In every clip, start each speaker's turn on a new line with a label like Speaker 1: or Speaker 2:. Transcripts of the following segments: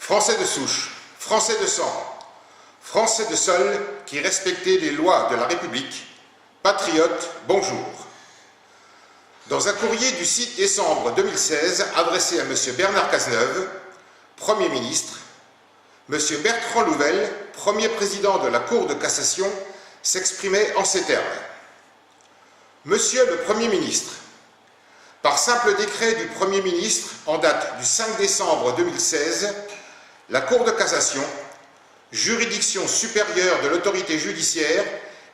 Speaker 1: Français de souche, Français de sang, Français de sol qui respectaient les lois de la République, patriotes, bonjour. Dans un courrier du 6 décembre 2016 adressé à M. Bernard Cazeneuve, Premier ministre, M. Bertrand Louvel, premier président de la Cour de cassation, s'exprimait en ces termes. Monsieur le Premier ministre, par simple décret du Premier ministre en date du 5 décembre 2016, la Cour de cassation, juridiction supérieure de l'autorité judiciaire,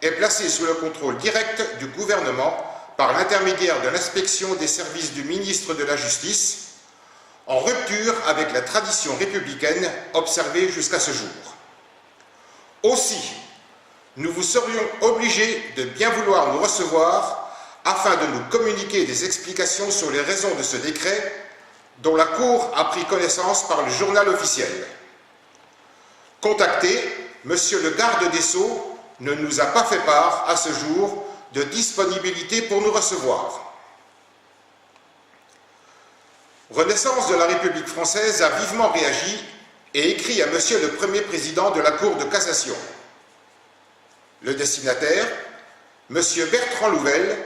Speaker 1: est placée sous le contrôle direct du gouvernement par l'intermédiaire de l'inspection des services du ministre de la Justice, en rupture avec la tradition républicaine observée jusqu'à ce jour. Aussi, nous vous serions obligés de bien vouloir nous recevoir afin de nous communiquer des explications sur les raisons de ce décret dont la Cour a pris connaissance par le journal officiel. Contacté, Monsieur le garde des Sceaux ne nous a pas fait part à ce jour de disponibilité pour nous recevoir. Renaissance de la République française a vivement réagi et écrit à Monsieur le Premier Président de la Cour de cassation. Le destinataire, Monsieur Bertrand Louvel,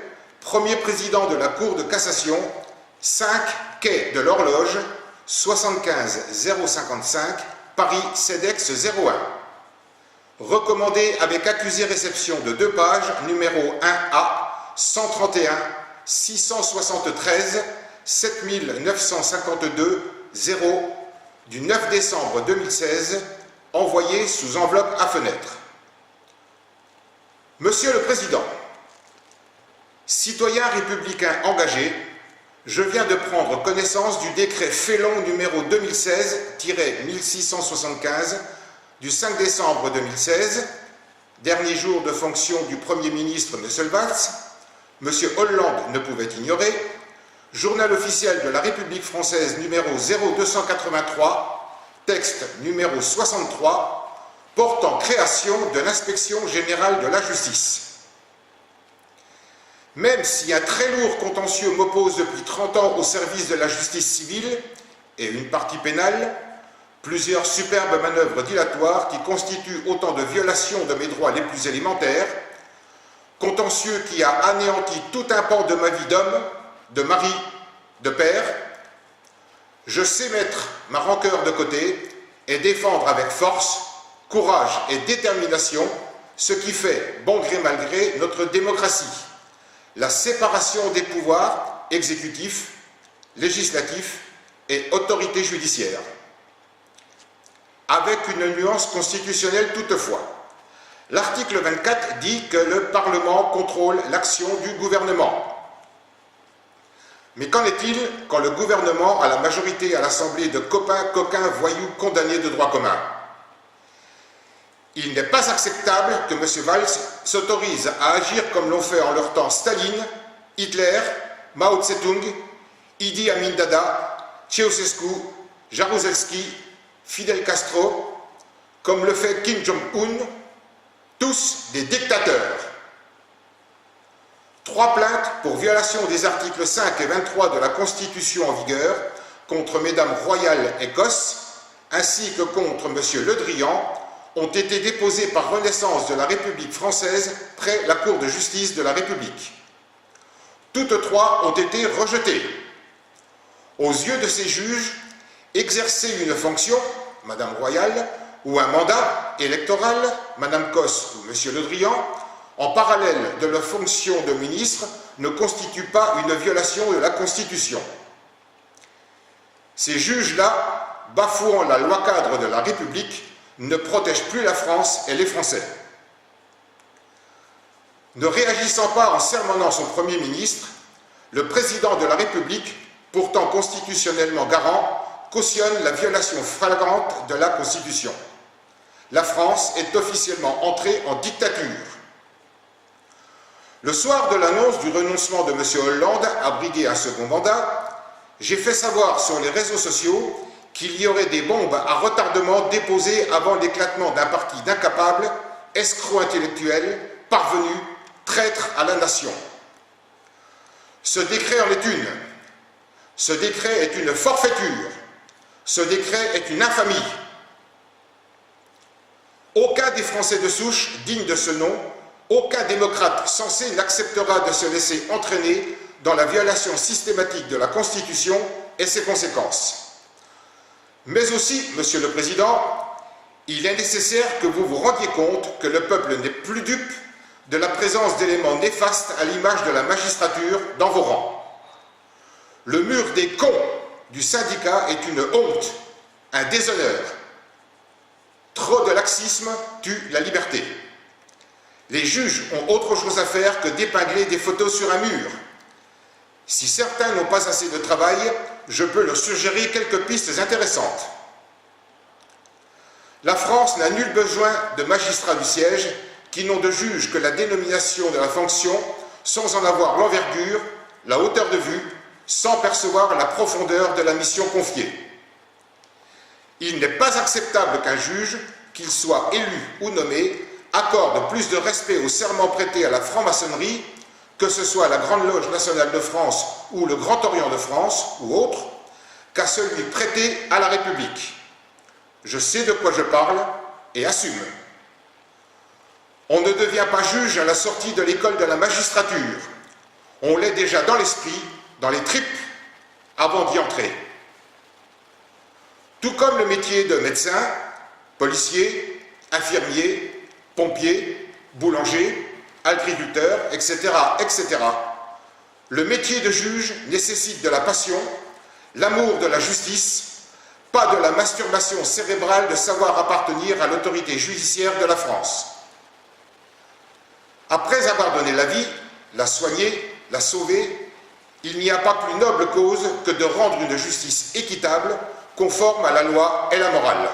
Speaker 1: Premier Président de la Cour de cassation, 5 quai de l'Horloge, 75 055, Paris CEDEX 01. Recommandé avec accusé-réception de 2 pages, numéro 1A, 131, 673, 7952, 0, du 9 décembre 2016, envoyé sous enveloppe à fenêtre. Monsieur le Président, citoyen républicain engagé, je viens de prendre connaissance du décret Félon numéro 2016-1675 du 5 décembre 2016, dernier jour de fonction du Premier ministre M. Valls, M. Hollande ne pouvait ignorer, journal officiel de la République française numéro 0283, texte numéro 63, portant création de l'inspection générale de la justice. Même si un très lourd contentieux m'oppose depuis 30 ans au service de la justice civile et une partie pénale, plusieurs superbes manœuvres dilatoires qui constituent autant de violations de mes droits les plus élémentaires, contentieux qui a anéanti tout un pan de ma vie d'homme, de mari, de père, je sais mettre ma rancœur de côté et défendre avec force, courage et détermination ce qui fait, bon gré mal gré, notre démocratie, la séparation des pouvoirs exécutifs, législatifs et autorité judiciaire. Avec une nuance constitutionnelle toutefois. L'article 24 dit que le Parlement contrôle l'action du gouvernement. Mais qu'en est-il quand le gouvernement a la majorité à l'Assemblée de copains, coquins, voyous, condamnés de droit commun? Il n'est pas acceptable que M. Valls s'autorise à agir comme l'ont fait en leur temps Staline, Hitler, Mao Tse-tung, Idi Amin Dada, Ceausescu, Jaruzelski, Fidel Castro, comme le fait Kim Jong-un, tous des dictateurs. 3 plaintes pour violation des articles 5 et 23 de la Constitution en vigueur contre Mesdames Royal et Gosse, ainsi que contre M. Le Drian, ont été déposées par Renaissance de la République française près la Cour de justice de la République. Toutes 3 ont été rejetées. Aux yeux de ces juges, exercer une fonction, Madame Royal, ou un mandat électoral, Madame Gosse ou Monsieur Le Drian, en parallèle de leur fonction de ministre, ne constitue pas une violation de la Constitution. Ces juges-là, bafouant la loi cadre de la République, ne protègent plus la France et les Français. Ne réagissant pas en sermonnant son Premier ministre, le Président de la République, pourtant constitutionnellement garant, cautionne la violation flagrante de la Constitution. La France est officiellement entrée en dictature. Le soir de l'annonce du renoncement de M. Hollande à briguer un second mandat, j'ai fait savoir sur les réseaux sociaux qu'il y aurait des bombes à retardement déposées avant l'éclatement d'un parti d'incapables, escrocs intellectuels, parvenus, traîtres à la nation. Ce décret en est une. Ce décret est une forfaiture. Ce décret est une infamie. Aucun des Français de souche digne de ce nom, aucun démocrate censé n'acceptera de se laisser entraîner dans la violation systématique de la Constitution et ses conséquences. Mais aussi, Monsieur le Président, il est nécessaire que vous vous rendiez compte que le peuple n'est plus dupe de la présence d'éléments néfastes à l'image de la magistrature dans vos rangs. Le mur des cons du syndicat est une honte, un déshonneur. Trop de laxisme tue la liberté. Les juges ont autre chose à faire que d'épingler des photos sur un mur. Si certains n'ont pas assez de travail, je peux leur suggérer quelques pistes intéressantes. La France n'a nul besoin de magistrats du siège qui n'ont de juge que la dénomination de la fonction sans en avoir l'envergure, la hauteur de vue, sans percevoir la profondeur de la mission confiée. Il n'est pas acceptable qu'un juge, qu'il soit élu ou nommé, accorde plus de respect au serment prêté à la franc-maçonnerie, que ce soit la Grande Loge nationale de France ou le Grand Orient de France ou autre, qu'à celui prêté à la République. Je sais de quoi je parle et assume. On ne devient pas juge à la sortie de l'école de la magistrature. On l'est déjà dans l'esprit, dans les tripes, avant d'y entrer. Tout comme le métier de médecin, policier, infirmier, pompier, boulanger, agriculteur, etc., etc. Le métier de juge nécessite de la passion, l'amour de la justice, pas de la masturbation cérébrale de savoir appartenir à l'autorité judiciaire de la France. Après avoir donné la vie, la soigner, la sauver, il n'y a pas plus noble cause que de rendre une justice équitable, conforme à la loi et la morale.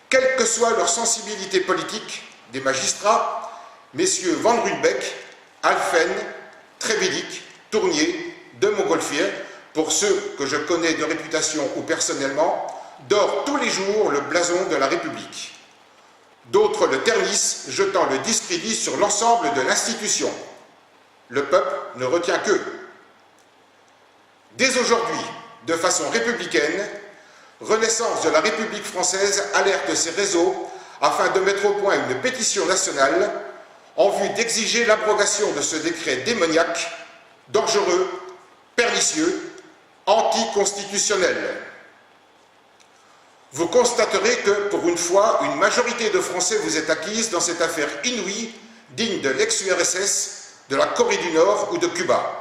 Speaker 1: Quelle que soit leur sensibilité politique, des magistrats, messieurs Van Runebeck, Alphen, Trévidic, Tournier, de Montgolfier, pour ceux que je connais de réputation ou personnellement, dore tous les jours le blason de la République. D'autres le ternissent, jetant le discrédit sur l'ensemble de l'institution. Le peuple ne retient qu'eux. Dès aujourd'hui, de façon républicaine, Renaissance de la République française alerte ses réseaux afin de mettre au point une pétition nationale en vue d'exiger l'abrogation de ce décret démoniaque, dangereux, pernicieux, anticonstitutionnel. Vous constaterez que, pour une fois, une majorité de Français vous est acquise dans cette affaire inouïe, digne de l'ex-URSS, de la Corée du Nord ou de Cuba.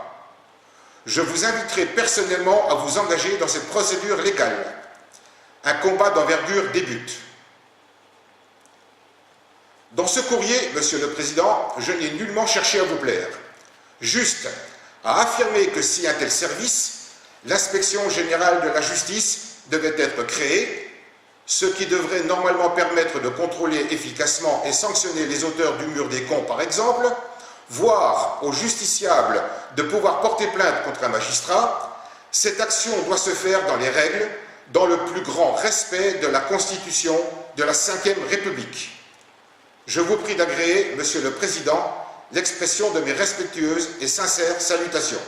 Speaker 1: Je vous inviterai personnellement à vous engager dans cette procédure légale. Un combat d'envergure débute. Dans ce courrier, Monsieur le Président, je n'ai nullement cherché à vous plaire, juste à affirmer que si un tel service, l'inspection générale de la justice, devait être créée, ce qui devrait normalement permettre de contrôler efficacement et sanctionner les auteurs du mur des cons, par exemple, voire aux justiciables de pouvoir porter plainte contre un magistrat, cette action doit se faire dans les règles, dans le plus grand respect de la Constitution de la Ve République. Je vous prie d'agréer, Monsieur le Président, l'expression de mes respectueuses et sincères salutations.